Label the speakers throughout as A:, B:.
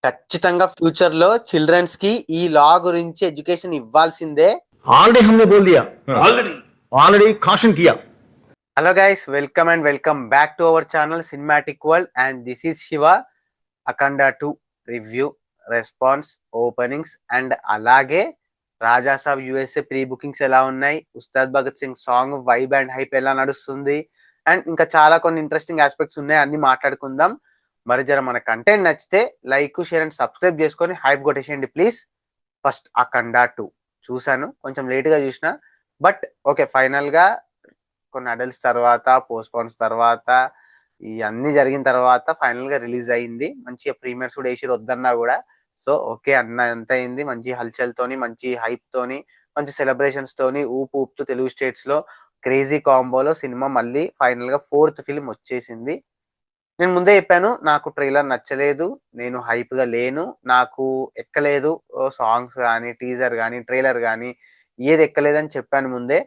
A: ఖచ్చితంగా ఫ్యూచర్ లో చిల్డ్రన్స్ కి ఈ లా గురించి ఎడ్యుకేషన్ ఇవ్వాల్సిందే.
B: ऑलरेडी हमने बोल दिया, ऑलरेडी ऑलरेडी caution किया.
A: Hello guys, welcome and welcome back to our channel cinematic world and this is Shiva. Akhanda 2 review, response, openings and అలాగే రాజాసాబ్ యుఎస్ఏ ప్రీ బుకింగ్స్ ఎలా ఉన్నాయి, Ustaad Bhagat Singh song vibe and hype ఎలా నడుస్తుంది అండ్ ఇంకా చాలా కొన్ని ఇంట్రెస్టింగ్ ఆస్పెక్ట్స్ ఉన్నాయి, అన్ని మాట్లాడుకుందాం. మరి జర మన కంటెంట్ నచ్చితే లైక్, షేర్ అండ్ సబ్స్క్రైబ్ చేసుకొని హైప్ కొట్టేసేయండి ప్లీజ్. ఫస్ట్ అఖండ 2 చూసాను, కొంచెం లేట్గా చూసిన, బట్ ఓకే, ఫైనల్గా కొన్ని అడల్ట్స్ తర్వాత, పోస్ట్పోన్స్ తర్వాత, ఇవన్నీ జరిగిన తర్వాత ఫైనల్ గా రిలీజ్ అయింది. మంచిగా ప్రీమియర్స్ కూడా వేసి వద్దన్నా కూడా. సో ఓకే అన్న, ఎంత అయింది, మంచి హల్చల్ తోని, మంచి హైప్ తోని, మంచి సెలబ్రేషన్స్ తోని ఊపు ఊపుతూ తెలుగు స్టేట్స్ లో క్రేజీ కాంబోలో సినిమా మళ్ళీ ఫైనల్ గా 4th ఫిల్మ్ వచ్చేసింది. నేను ముందే చెప్పాను, నాకు ట్రైలర్ నచ్చలేదు, నేను హైప్ గా లేను, నాకు ఎక్కలేదు సాంగ్స్ కానీ, టీజర్ కానీ, ట్రైలర్ కానీ, ఏది ఎక్కలేదని చెప్పాను ముందే.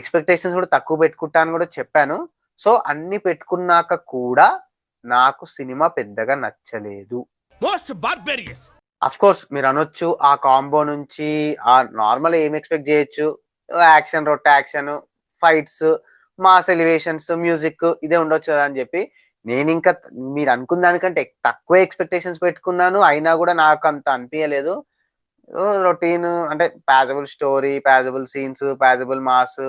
A: ఎక్స్పెక్టేషన్స్ కూడా తక్కువ పెట్టుకుంటాను కూడా చెప్పాను. సో అన్ని పెట్టుకున్నాక కూడా నాకు సినిమా పెద్దగా నచ్చలేదు. అఫ్ కోర్స్ మీరు అనొచ్చు, ఆ కాంబో నుంచి ఆ నార్మల్ ఏం ఎక్స్పెక్ట్ చేయొచ్చు, యాక్షన్, రొట్ట action, fights, mass elevations, music, ఇదే ఉండొచ్చు కదా అని చెప్పి నేను ఇంకా మీరు అనుకున్న దానికంటే తక్కువ ఎక్స్పెక్టేషన్స్ పెట్టుకున్నాను. అయినా కూడా నాకు అంత అనిపించలేదు. రొటీన్ అంటే passable story, passable scenes, passable mass,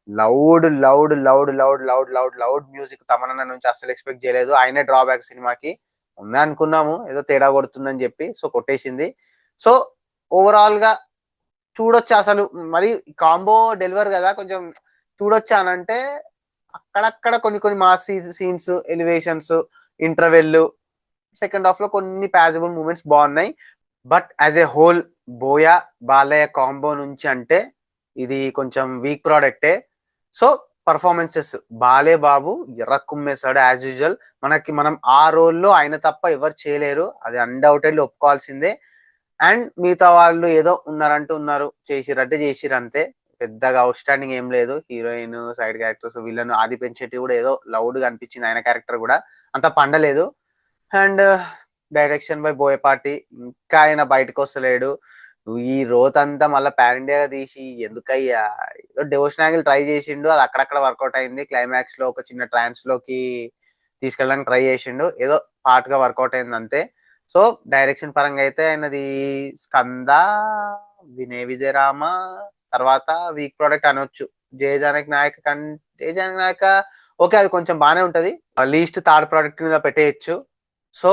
A: loud loud loud loud loud loud loud music Thaman నుంచి అస్సలు ఎక్స్పెక్ట్ చేయలేదు. ఆయనే డ్రాబ్యాక్ సినిమాకి ఉందా అనుకున్నాము, ఏదో తేడా కొడుతుందని చెప్పి, సో కొట్టేసింది. సో ఓవరాల్ గా చూడొచ్చా అసలు, మరి కాంబో డెలివర్ కదా, కొంచెం చూడొచ్చా అని అంటే అక్కడక్కడ కొన్ని కొన్ని mass scenes, elevations, interval, second half లో కొన్ని ప్యాజబుల్ మూమెంట్స్ బాగున్నాయి. But as a whole buoy Balayya combo నుంచి అంటే ఇది కొంచెం వీక్ ప్రోడక్టే. సో పర్ఫార్మెన్సెస్, బాలే బాబు ఎర్రకుమ్మేశాడు యాజ్ యూజువల్. మనం ఆ రోల్లో ఆయన తప్ప ఎవరు చేయలేరు, అది అన్డౌటెడ్లీ ఒప్పుకోవాల్సిందే. అండ్ మిగతా వాళ్ళు ఏదో ఉన్నారంటూ ఉన్నారు, చేసిరంటే చేసిరు అంతే, పెద్దగా అవుట్ స్టాండింగ్ ఏం లేదు. హీరోయిన్, సైడ్ క్యారెక్టర్స్, విలన్ ఆది పెంచెట్టి కూడా ఏదో లౌడ్ గా అనిపించింది, ఆయన క్యారెక్టర్ కూడా అంత పండలేదు. అండ్ డైరెక్షన్ బై బోయపాటి, ఇంకా ఆయన బయటకు వస్తలేడు. నువ్వు ఈ రోత్ అంతా మళ్ళీ పాన్ ఇండియాగా తీసి ఎందుకయ్యా, ఏదో డివోషన్ యాంగిల్ ట్రై చేసిండు, అది అక్కడక్కడ వర్కౌట్ అయింది. క్లైమాక్స్ లో ఒక చిన్న ట్రాన్స్ లోకి తీసుకెళ్ళడానికి ట్రై చేసిండు, ఏదో పార్ట్ గా వర్కౌట్ అయింది అంతే. సో డైరెక్షన్ పరంగా అయితే ఆయనది స్కంద, వినయ విజయరామ తర్వాత వీక్ ప్రోడక్ట్ అనొచ్చు. జయజానకి నాయక జయజానకి నాయక ఓకే, అది కొంచెం బాగానే ఉంటది, లీస్ట్ థర్డ్ ప్రోడక్ట్ మీద పెట్టేయచ్చు. సో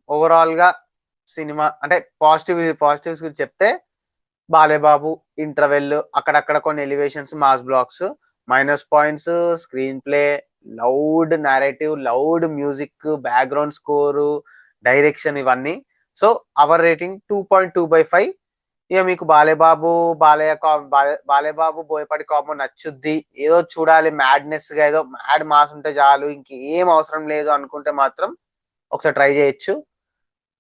A: ఓవరాల్ గా సినిమా అంటే పాజిటివ్స్ గురించి చెప్తే, బాలేబాబు ఇంటర్వెల్, అక్కడక్కడ కొన్ని elevations, mass blocks. Minus points, screenplay, loud narrative, loud music, background score, direction, ఇవన్నీ. So our rating 2.2/5. ఇక మీకు బాలేబాబు బాలేబాబు బోయపాటి కాంబో నచ్చుద్ది, ఏదో చూడాలి మ్యాడ్నెస్ గా, ఏదో మ్యాడ్ మాస్ ఉంటే చాలు, ఇంకేం అవసరం లేదు అనుకుంటే మాత్రం ఒకసారి ట్రై చేయొచ్చు.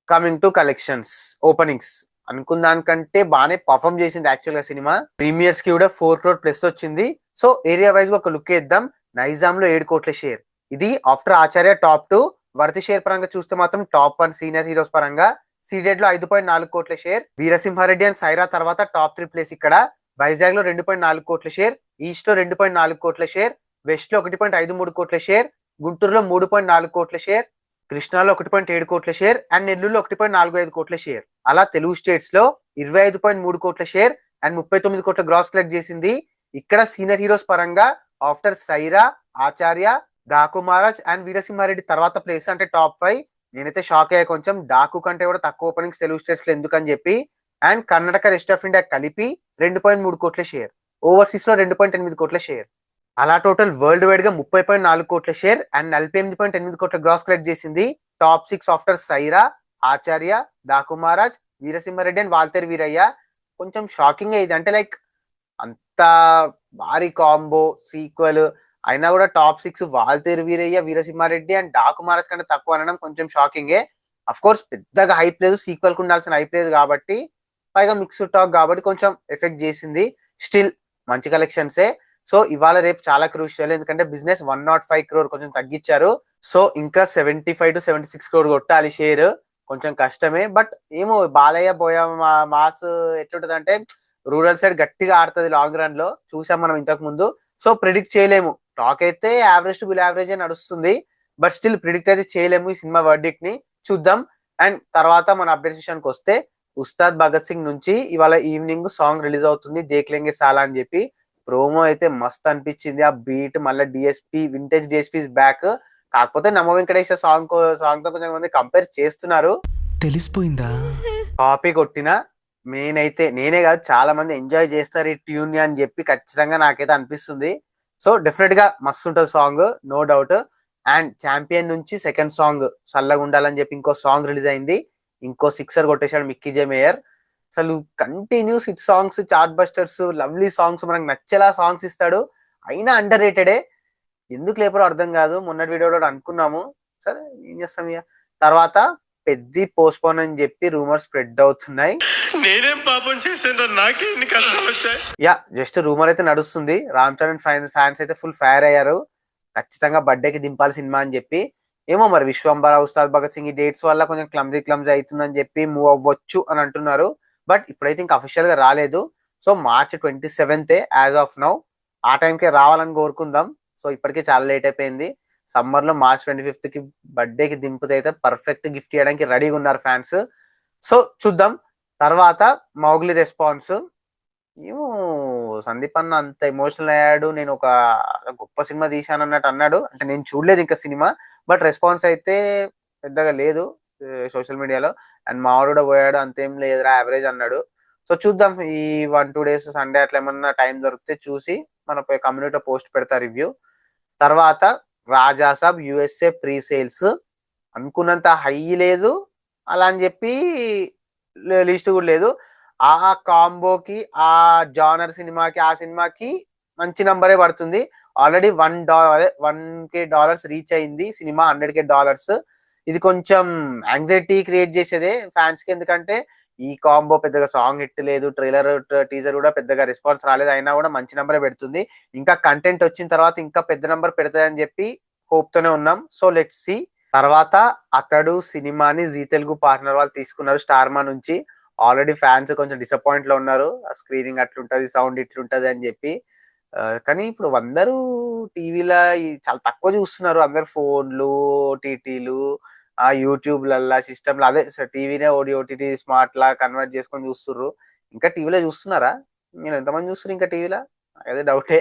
A: కమింగ్ టు కలెక్షన్స్, ఓపెనింగ్స్ అనుకున్న దానికంటే బాగానే పర్ఫామ్ చేసింది యాక్చువల్ గా సినిమా. ప్రీమియర్స్ కి కూడా 4 crore ప్లస్ వచ్చింది. సో ఏరియా వైజ్ గా ఒక లుక్ వేద్దాం. నైజాం లో 7 కోట్ల షేర్, ఇది ఆఫ్టర్ ఆచార్య టాప్ 2. వర్తి షేర్ పరంగా చూస్తే మాత్రం టాప్ 1 సీనియర్ హీరోస్ పరంగా సీడెడ్ లో 5.4 కోట్ల షేర్. వీరసింహారెడ్డి అండ్ సైరా తర్వాత టాప్ 3 ప్లేస్ ఇక్కడ. వైజాగ్ లో 2.4 కోట్ల షేర్, ఈస్ట్ లో 2.4 కోట్ల షేర్, వెస్ట్ లో 1.53 కోట్ల షేర్, గుంటూరులో 3.4 కోట్ల షేర్, కృష్ణాలో 1.7 కోట్ల షేర్ అండ్ నెల్లూరులో 1.45 కోట్ల షేర్. అలా తెలుగు స్టేట్స్ లో 25.3 కోట్ల షేర్ అండ్ 39 కోట్ల గ్రాస్ కలెక్ట్ చేసింది. ఇక్కడ సీనియర్ హీరోస్ పరంగా ఆఫ్టర్ సైరా, ఆచార్య, డాకు మహారాజ్ అండ్ వీరసింహారెడ్డి తర్వాత ప్లేస్ అంటే టాప్ 5. నేనైతే షాక్ అయ్యా కొంచెం, డాకు కంటే కూడా తక్కువ ఓపెనింగ్స్ తెలుగు స్టేట్స్ లో ఎందుకని చెప్పి. And Karnataka, rest of India కలిపి 2.3 కోట్ల షేర్, ఓవర్సీస్ లో 2.8 కోట్ల షేర్. అలా టోటల్ వరల్డ్ వైడ్ గా 30.4 కోట్ల షేర్ అండ్ 48.8 కోట్ల గ్రాస్ కలెక్ట్ చేసింది. Top 6 after Sye Raa, Acharya, Daku Maharaj, Veera Simha Reddy and Waltair Veerayya. కొంచెం షాకింగ్ ఇది, అంటే లైక్ అంత భారీ కాంబో సీక్వెల్ అయినా కూడా టాప్ 6 వాల్తేరు వీరయ్య, వీరసింహారెడ్డి అండ్ డాకు మహారాజ్ కంటే తక్కువ అనడం కొంచెం షాకింగే. అఫ్ కోర్స్ పెద్దగా హైప్ లేదు, సీక్వెల్ కు ఉండాల్సిన హైప్ లేదు కాబట్టి, పైగా మిక్స్డ్ టాక్ కాబట్టి కొంచెం ఎఫెక్ట్ చేసింది. స్టిల్ మంచి కలెక్షన్సే. సో ఇవాళ రేపు చాలా క్రూషియల్, ఎందుకంటే బిజినెస్ 105 crore కొంచెం తగ్గించారు. సో ఇంకా 75 to 76 crore కొట్టాలి షేర్. కొంచెం కష్టమే. బట్ ఏమో బాలయ్య బోయ మాస్ ఎట్లుంటది అంటే రూరల్ సైడ్ గట్టిగా ఆడుతుంది లాంగ్ రన్ లో, చూసాం మనం ఇంతకు ముందు. సో ప్రిడిక్ట్ చేయలేము. టాక్ అయితే యావరేజ్ టు బిల్ యావరేజ్ నడుస్తుంది, బట్ స్టిల్ ప్రిడిక్ట్ అయితే చేయలేము ఈ సినిమా వర్డిక్ట్ ని. చూద్దాం. అండ్ తర్వాత మన అప్డేట్స్ విషయానికి వస్తే, ఉస్తాద్ భగత్ సింగ్ నుంచి ఇవాళ ఈవినింగ్ సాంగ్ రిలీజ్ అవుతుంది, దేఖ్లేంగే సాలా అని చెప్పి. ప్రోమో అయితే మస్త్ అనిపించింది. ఆ బీట్ మళ్ళీ డిఎస్పి వింటేజ్ డిఎస్పి బ్యాక్. కాకపోతే నమో వెంకటేశ్వర సాంగ్ తో కొంచెం మంది కంపేర్ చేస్తున్నారు.
C: తెలిసిపోయిందా?
A: కాపీ కొట్టిన మెయిన్ అయితే నేనే కాదు, చాలా మంది ఎంజాయ్ చేస్తారు ఈ ట్యూన్ అని చెప్పి ఖచ్చితంగా నాకైతే అనిపిస్తుంది. సో డెఫినెట్ గా మస్తు ఉంటుంది song, no doubt. And champion నుంచి సెకండ్ సాంగ్ చల్లగా ఉండాలని చెప్పి ఇంకో సాంగ్ రిలీజ్ అయింది. ఇంకో సిక్సర్ కొట్టేశాడు మిక్కీ జే మేయర్. అసలు continuous hit songs, chart busters, lovely songs, మనకు నచ్చేలా సాంగ్స్ ఇస్తాడు. అయినా అండర్ రేటెడే. ఎందుకు లేపరో అర్థం కాదు. మొన్నటి వీడియోలో అనుకున్నాము, సరే ఏం చేస్తాం ఇక. తర్వాత పెద్ద పోస్ట్ పోన్ అని చెప్పి రూమర్ స్ప్రెడ్ అవుతున్నాయి.
D: నేనేం పాపం చేశాను, నాకే ఇన్ని కష్టాలు వచ్చాయి.
A: యా, జస్ట్ రూమర్ అయితే నడుస్తుంది. రామ్ చరణ్ ఫ్యాన్స్ అయితే ఫుల్ ఫైర్ అయ్యారు, ఖచ్చితంగా బర్త్డేకి దింపాలి సినిమా అని చెప్పి. ఏమో మరి విశ్వంబర, ఉస్తాద్ భగత్ సింగ్ ఈ డేట్స్ వల్ల కొంచెం క్లమ్జీ అవుతుందని చెప్పి మూవ్ అవ్వచ్చు అని అంటున్నారు. బట్ ఇప్పుడైతే ఇంకా అఫీషియల్ గా రాలేదు. So March 27 as of now. ఆ టైంకే రావాలని కోరుకుందాం. సో ఇప్పటికే చాలా లేట్ అయిపోయింది. సమ్మర్ లో March 25 కి బర్త్డేకి దింపితే అయితే పర్ఫెక్ట్ గిఫ్ట్ ఇవ్వడానికి రెడీగా ఉన్నారు ఫ్యాన్స్. సో చూద్దాం. తర్వాత మౌగ్లీ రెస్పాన్స్. ఏమో సందీప్ అన్న అంత ఎమోషనల్ అయ్యాడు, నేను ఒక గొప్ప సినిమా తీశాను అన్నట్టు అన్నాడు. అంటే నేను చూడలేదు ఇంకా సినిమా, బట్ రెస్పాన్స్ అయితే పెద్దగా లేదు సోషల్ మీడియాలో. అండ్ మావాడు కూడా పోయాడు, అంతేం లేదురా యావరేజ్ అన్నాడు. సో చూద్దాం, ఈ 1-2 డేస్ సండే అట్లా ఏమన్నా టైం దొరికితే చూసి మన కమ్యూనిటీలో పోస్ట్ పెడతా రివ్యూ. తర్వాత రాజాసాబ్ USA ప్రీ సేల్స్ అనుకున్నంత హై లేదు, అలా అని చెప్పి లిస్ట్ కూడా లేదు. ఆ కాంబోకి, ఆ జానర్ సినిమాకి, ఆ సినిమాకి మంచి నంబరే పడుతుంది. ఆల్రెడీ $1K రీచ్ అయింది సినిమా, $100K. ఇది కొంచెం యాంగ్జైటీ క్రియేట్ చేసేదే ఫ్యాన్స్ కి, ఎందుకంటే ఈ కాంబో పెద్దగా సాంగ్ హిట్ లేదు, ట్రైలర్ టీజర్ కూడా పెద్దగా రెస్పాన్స్ రాలేదు, అయినా కూడా మంచి నంబరే పెడుతుంది. ఇంకా కంటెంట్ వచ్చిన తర్వాత ఇంకా పెద్ద నంబర్ పెడతాయి అని చెప్పి హోప్ తోనే ఉన్నాం. So let's see. తర్వాత అతడు సినిమాని జీ తెలుగు పార్ట్నర్ వాళ్ళు తీసుకున్నారు స్టార్మా నుంచి. ఆల్రెడీ ఫ్యాన్స్ కొంచెం డిసప్పాయింట్ లో ఉన్నారు, స్క్రీనింగ్ అట్లుంటది, సౌండ్ ఇట్లుంటది అని చెప్పి. కానీ ఇప్పుడు అందరూ టీవీలో చాలా తక్కువ చూస్తున్నారు. అందరు ఫోన్లు, ఓటీటీలు, ఆ యూట్యూబ్లల్లా సిస్టమ్లో, అదే టీవీనే ఓటీటీ స్మార్ట్ లా కన్వర్ట్ చేసుకొని చూస్తుర్రు. ఇంకా టీవీలో చూస్తున్నారా? మీరు ఎంతమంది చూస్తున్నారు ఇంకా టీవీలో? అదే డౌటే.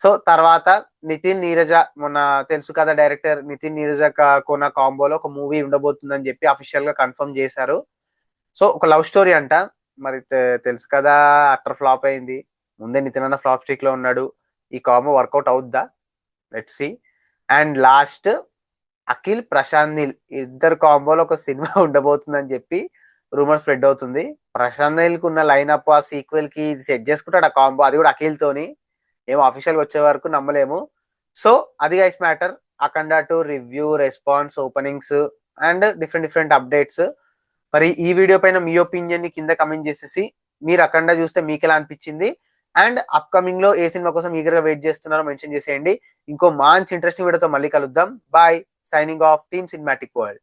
A: సో తర్వాత నితిన్ నీరజ, మొన్న తెలుసు కదా డైరెక్టర్ నితిన్ నీరజ కొన కాంబోలో ఒక మూవీ ఉండబోతుందని చెప్పి అఫీషియల్ గా కన్ఫర్మ్ చేశారు. సో ఒక లవ్ స్టోరీ అంట. మరి తెలుసు కదా, అట్టర్ ఫ్లాప్ అయింది. ముందే నితిన్ అన్న ఫ్లాప్ స్ట్రీక్ లో ఉన్నాడు. ఈ కాంబో వర్కౌట్ అవుద్దా? Let's see. And last Akhil Prashanth Neel ఇద్దరు కాంబోలో ఒక సినిమా ఉండబోతుందని చెప్పి రూమర్ స్ప్రెడ్ అవుతుంది. ప్రశాంత్ నీల్ కు ఉన్న లైన్అప్, ఆ సీక్వెల్ కి సెట్ చేసుకుంటాడు ఆ కాంబో, అది కూడా అఖిల్ తోని. ఏమో అఫీషియల్ గా వచ్చే వరకు నమ్మలేము. సో అది guys matter. Akhanda 2 review, response, openings and different updates. మరి ఈ వీడియో పైన మీ ఒపీనియన్ ని కింద కమెంట్ చేసేసి, మీరు అఖండ చూస్తే మీకు ఎలా అనిపించింది అండ్ అప్కమింగ్ లో ఏ సినిమా కోసం ఈగర్ గా వెయిట్ చేస్తున్నారో మెన్షన్ చేసేయండి. ఇంకో మంచి ఇంట్రెస్టింగ్ వీడియోతో మళ్ళీ కలుద్దాం. Bye. Signing off, team cinematic world.